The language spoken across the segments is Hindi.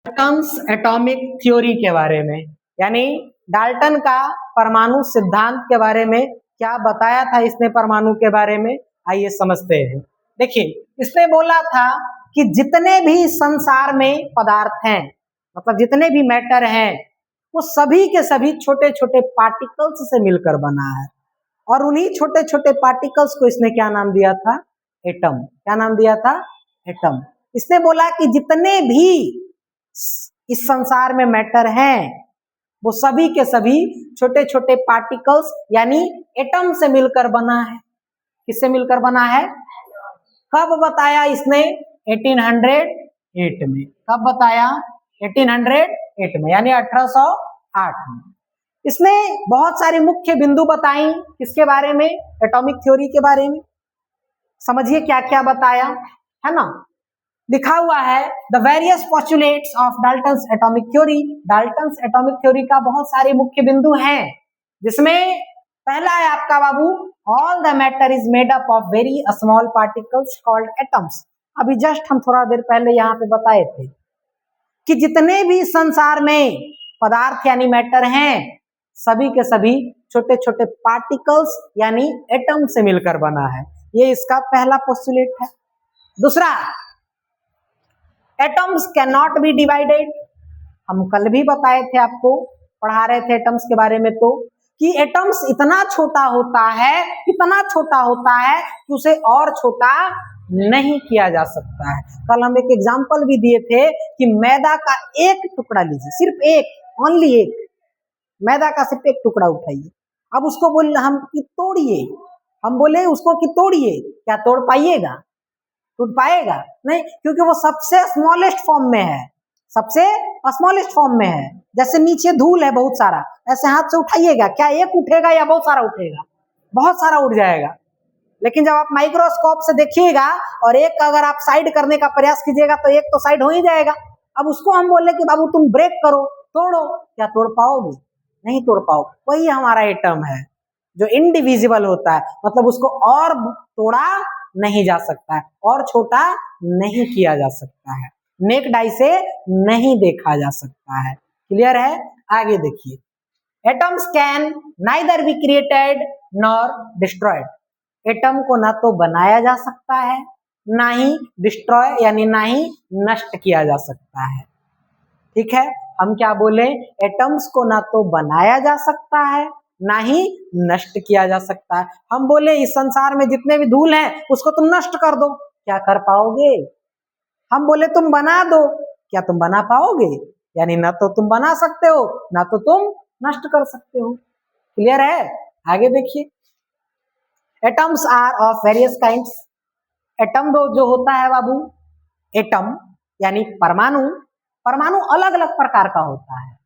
डाल्टन्स एटॉमिक थ्योरी के बारे में, यानी डाल्टन का परमाणु सिद्धांत के बारे में क्या बताया था इसने परमाणु के बारे में, आइए समझते हैं। देखिए, इसने बोला था कि जितने भी संसार में पदार्थ हैं, मतलब जितने भी मैटर हैं, वो सभी के सभी छोटे छोटे पार्टिकल्स से मिलकर बना है। और उन्हीं छोटे छोटे पार्टिकल्स को इसने क्या नाम दिया था? एटम। क्या नाम दिया था? एटम। इसने बोला कि जितने भी इस संसार में मैटर हैं, वो सभी के सभी छोटे छोटे पार्टिकल्स यानी एटम से मिलकर बना है। किससे मिलकर बना है? कब बताया इसने? 1808 में। कब बताया? 1808 में, यानी 1808 में। इसने बहुत सारी मुख्य बिंदु बताई किसके बारे में? एटॉमिक थ्योरी के बारे में। समझिए क्या क्या बताया है ना। लिखा हुआ है the various postulates of Dalton's atomic theory. Dalton's atomic theory का बहुत सारे मुख्य बिंदु हैं, जिसमें पहला है आपका बाबू, all the matter is made up of very small particles called atoms. अभी जस्ट हम थोड़ा देर पहले यहाँ पे बताए थे कि जितने भी संसार में पदार्थ यानी मैटर हैं, सभी के सभी छोटे छोटे पार्टिकल्स यानी एटम से मिलकर बना है। ये इसका पहला पोस्टुलेट है। दूसरा, atoms can not be divided. हम कल भी बताए थे, आपको पढ़ा रहे थे एटम्स के बारे में, तो कि एटम्स इतना छोटा होता है, इतना छोटा होता है कि उसे और छोटा नहीं किया जा सकता है। कल हम एक एग्जांपल भी दिए थे कि मैदा का एक टुकड़ा लीजिए, सिर्फ एक, ओनली एक, मैदा का सिर्फ एक टुकड़ा उठाइए। अब उसको बोल हम कि तोड़िए, हम बोले उसको कि तोड़िए, क्या तोड़ पाइएगा? टूट पाएगा? नहीं, क्योंकि वो सबसे स्मॉलेस्ट फॉर्म में है, सबसे स्मॉलेस्ट फॉर्म में है। जैसे नीचे धूल है बहुत सारा, ऐसे हाथ से उठाइएगा, क्या एक उठेगा या बहुत सारा उठेगा? बहुत सारा उठ जाएगा। लेकिन जब आप माइक्रोस्कोप से देखिएगा और एक अगर आप साइड करने का प्रयास कीजिएगा तो एक तो साइड हो ही जाएगा। अब उसको हम बोले कि बाबू तुम ब्रेक करो, तोड़ो, क्या तोड़ पाओगे? नहीं तोड़ पाओ। वही हमारा एटम है जो इनडिविजिबल होता है, मतलब उसको और तोड़ा नहीं जा सकता है, और छोटा नहीं किया जा सकता है, नेक डाई से नहीं देखा जा सकता है। क्लियर है? आगे देखिए, atoms can neither be created nor destroyed. Atom को ना तो बनाया जा सकता है, ना ही डिस्ट्रॉय यानी ना ही नष्ट किया जा सकता है। ठीक है, हम क्या बोले? एटम्स को ना तो बनाया जा सकता है, ना ही नष्ट किया जा सकता है। हम बोले इस संसार में जितने भी धूल हैं उसको तुम नष्ट कर दो, क्या कर पाओगे? हम बोले तुम बना दो, क्या तुम बना पाओगे? यानी ना तो तुम बना सकते हो, ना तो तुम नष्ट कर सकते हो। क्लियर है? आगे देखिए, atoms are of various kinds. Atom जो होता है बाबू, एटम यानी परमाणु, परमाणु अलग अलग प्रकार का होता है,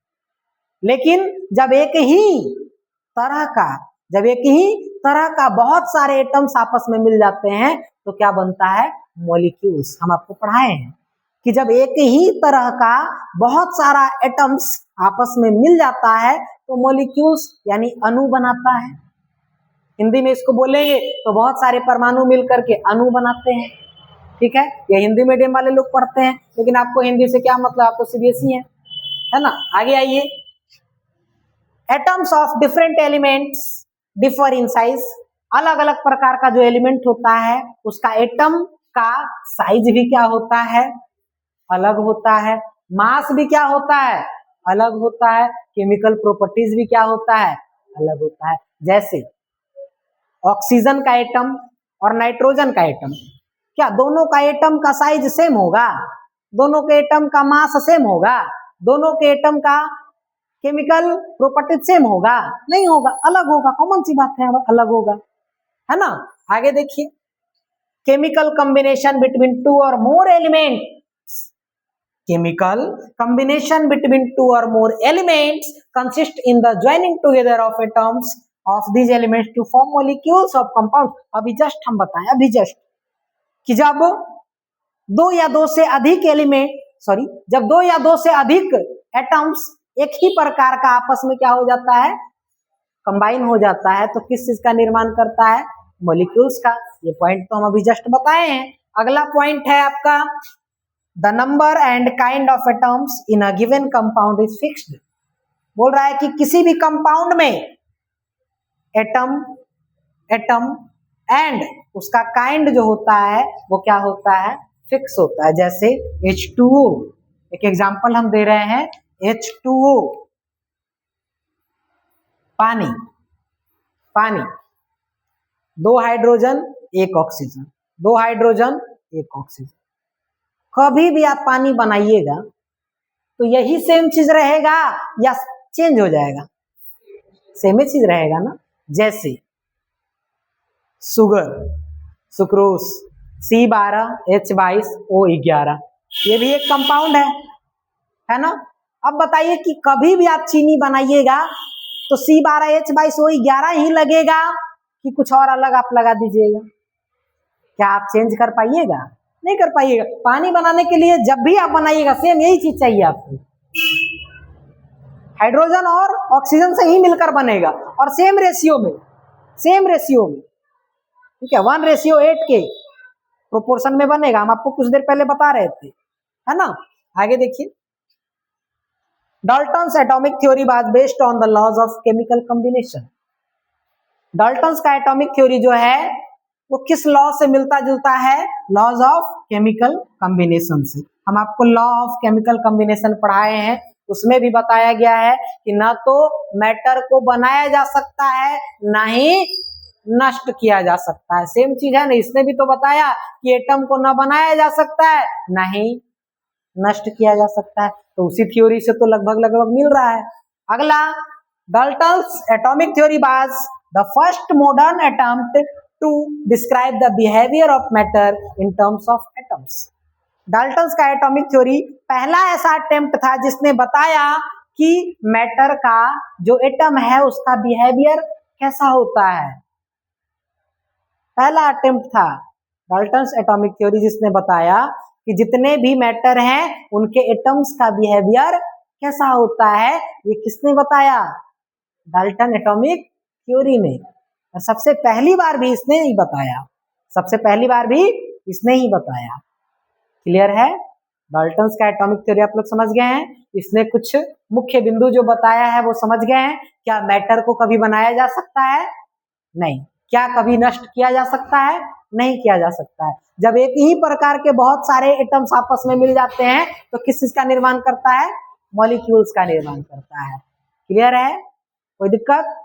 लेकिन जब एक ही तरह का बहुत सारे एटम्स आपस में मिल जाते हैं तो क्या बनता है? मॉलिक्यूल्स। हम आपको पढ़ाए हैं कि जब एक ही तरह का बहुत सारा एटम्स आपस में मिल जाता है तो मॉलिक्यूल्स यानी अणु बनाता है। हिंदी में इसको बोलेंगे तो बहुत सारे परमाणु मिलकर के अणु बनाते हैं। ठीक है, ये हिंदी मीडियम वाले लोग पढ़ते हैं, लेकिन आपको हिंदी से क्या मतलब, आप तो सीबीएसई है ना। आगे आइए, atoms of different elements differ in size. अलग अलग प्रकार का जो एलिमेंट होता है उसका एटम का साइज भी क्या होता है? अलग होता है। मास भी क्या होता है? अलग होता है। केमिकल प्रॉपर्टीज भी क्या होता है? अलग होता है। जैसे ऑक्सीजन का एटम और नाइट्रोजन का एटम, क्या दोनों का एटम का साइज सेम होगा? दोनों के एटम का मास सेम होगा? दोनों के एटम का केमिकल प्रॉपर्टी सेम होगा? नहीं होगा, अलग होगा। कॉमन सी बात है, अलग होगा, है ना। आगे देखिए, chemical combination between two or more elements. Chemical combination between two or more elements consist in the joining together of atoms of these elements to form molecules of compound. अभी जस्ट हम बताएं, अभी जस्ट, कि जब दो या दो से अधिक एटम्स एक ही प्रकार का आपस में क्या हो जाता है? कंबाइन हो जाता है, तो किस चीज का निर्माण करता है? मॉलिक्यूल्स का। ये पॉइंट तो हम अभी जस्ट बताए हैं। अगला पॉइंट है आपका the number and kind of atoms in a given compound is fixed. बोल रहा है कि किसी भी कंपाउंड में एटम एंड उसका काइंड जो होता है वो क्या होता है, फिक्स होता है। जैसे H2O, एक एग्जांपल हम दे रहे हैं, H2O पानी, पानी, 2 हाइड्रोजन 1 ऑक्सीजन, 2 हाइड्रोजन 1 ऑक्सीजन। कभी भी आप पानी बनाइएगा तो यही सेम चीज रहेगा या चेंज हो जाएगा? सेम ही चीज रहेगा ना। जैसे शुगर, सुक्रोज, C12H22O11, ये भी एक कंपाउंड है ना। अब बताइए कि कभी भी आप चीनी बनाइएगा तो C12H22O11 ही लगेगा कि कुछ और अलग आप लगा दीजिएगा? क्या आप चेंज कर पाइएगा? नहीं कर पाइएगा। पानी बनाने के लिए जब भी आप बनाइएगा सेम यही चीज चाहिए आपको, हाइड्रोजन और ऑक्सीजन से ही मिलकर बनेगा और सेम रेशियो में, ठीक है, 1:8 के प्रोपोर्शन में बनेगा। हम आपको कुछ देर पहले बता रहे थे, है ना। आगे देखिए, Dalton's atomic theory was based on the laws of chemical combination. Dalton's का एटॉमिक थ्योरी जो है वो किस लॉ से मिलता जुलता है? लॉज ऑफ केमिकल कॉम्बिनेशन से। हम आपको लॉ ऑफ केमिकल कॉम्बिनेशन पढ़ाए हैं, उसमें भी बताया गया है कि ना तो मैटर को बनाया जा सकता है ना ही नष्ट किया जा सकता है। सेम चीज है ना, इसने भी तो बताया कि एटम को ना बनाया जा सकता है ना ही नष्ट किया जा सकता है, तो उसी थ्योरी से तो लगभग मिल रहा है। अगला, Dalton's atomic theory was the first modern attempt to describe the behaviour of matter in terms of atoms. Dalton's का एटॉमिक थ्योरी पहला ऐसा अटेम्प्ट था जिसने बताया कि मैटर का जो एटम है उसका बिहेवियर कैसा होता है। पहला अटेम्प्ट था डाल्टन्स एटॉमिक थ्योरी जिसने बताया कि जितने भी मैटर हैं उनके एटम्स का बिहेवियर कैसा होता है। ये किसने बताया? डाल्टन एटॉमिक थ्योरी में। और सबसे पहली बार भी इसने ही बताया, सबसे पहली बार भी इसने ही बताया। क्लियर है? डाल्टन्स का एटॉमिक थ्योरी आप लोग समझ गए हैं। इसने कुछ मुख्य बिंदु जो बताया है वो समझ गए हैं। क्या मैटर को कभी बनाया जा सकता है? नहीं। क्या कभी नष्ट किया जा सकता है? नहीं किया जा सकता है। जब एक ही प्रकार के बहुत सारे एटम्स आपस में मिल जाते हैं तो किस चीज का निर्माण करता है? मॉलिक्यूल्स का निर्माण करता है। क्लियर है? कोई दिक्कत?